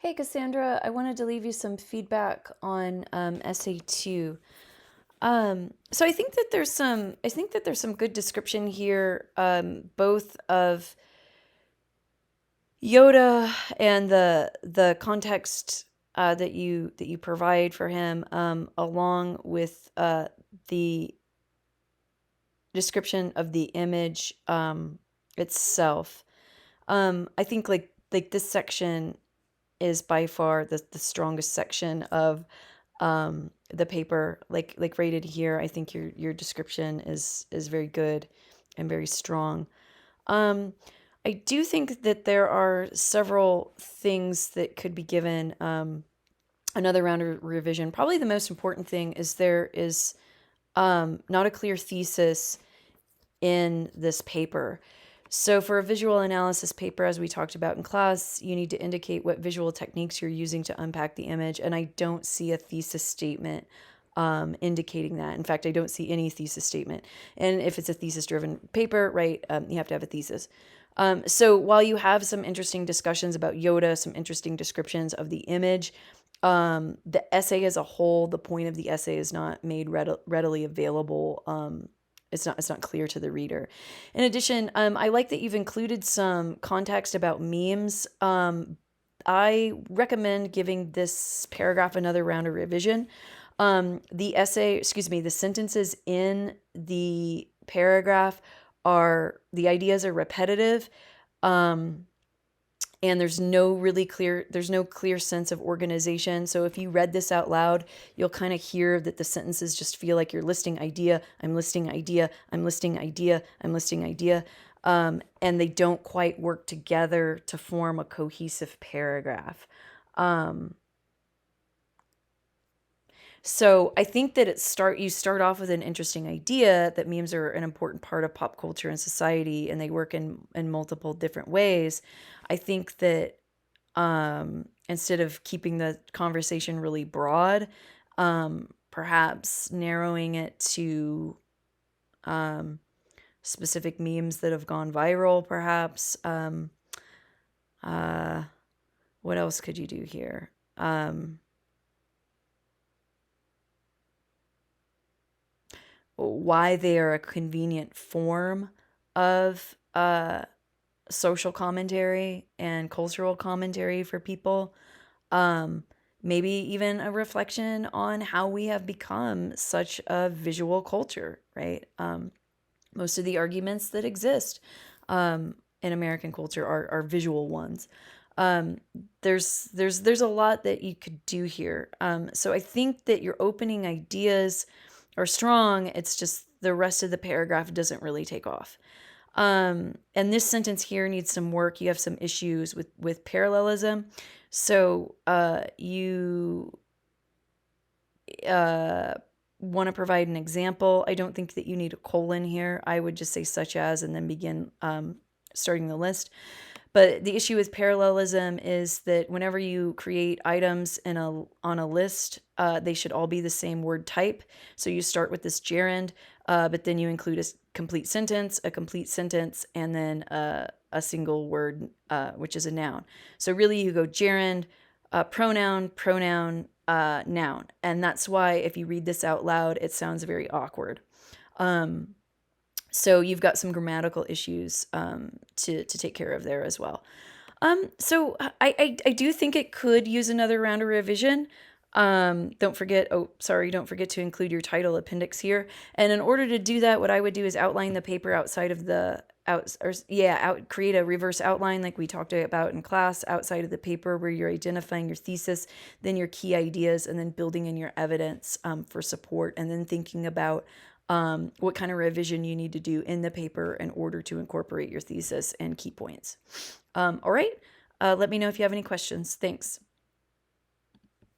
Hey Cassandra, I wanted to leave you some feedback on essay two. So I think that there's some good description here, both of Yoda and the context that you provide for him, along with the description of the image itself. I think like this section is by far the strongest section of the paper. Like rated here, I think your description is very good and very strong. Um, I do think that there are several things that could be given another round of revision. Probably the most important thing is there is not a clear thesis in this paper. So for a visual analysis paper, as we talked about in class, you need to indicate what visual techniques you're using to unpack the image. And I don't see a thesis statement indicating that. In fact, I don't see any thesis statement. And if it's a thesis-driven paper, right, you have to have a thesis. So while you have some interesting discussions about Yoda, some interesting descriptions of the image, the essay as a whole, the point of the essay is not made readily available. It's not clear to the reader. In addition, I like that you've included some context about memes. I recommend giving this paragraph another round of revision. The sentences in the paragraph the ideas are repetitive. Um, and there's no clear sense of organization. So if you read this out loud, you'll kind of hear that the sentences just feel like you're listing idea, I'm listing idea, I'm listing idea, I'm listing idea. And they don't quite work together to form a cohesive paragraph. Um, so I think that you start off with an interesting idea that memes are an important part of pop culture and society, and they work in multiple different ways. I think that instead of keeping the conversation really broad, perhaps narrowing it to specific memes that have gone viral, perhaps. Uh, what else could you do here? Why they are a convenient form of social commentary and cultural commentary for people. Um, Maybe even a reflection on how we have become such a visual culture, right? Most of the arguments that exist in American culture are visual ones. Um, there's a lot that you could do here. So I think that your opening ideas are strong. It's just the rest of the paragraph doesn't really take off. And this sentence here needs some work. You have some issues with parallelism. So you uh, want to provide an example. I don't think that you need a colon here. I would just say such as and then begin starting the list. But the issue with parallelism is that whenever you create items on a list, they should all be the same word type. So you start with this gerund, but then you include a complete sentence, and then a single word, which is a noun. So really you go gerund, pronoun, noun. And that's why if you read this out loud, it sounds very awkward. So you've got some grammatical issues to take care of there as well. So I do think it could use another round of revision. Don't forget, don't forget to include your title appendix here. And in order to do that, what I would do is outline the paper outside of create a reverse outline like we talked about in class outside of the paper where you're identifying your thesis, then your key ideas, and then building in your evidence for support, and then thinking about what kind of revision you need to do in the paper in order to incorporate your thesis and key points. All right. Let me know if you have any questions. Thanks.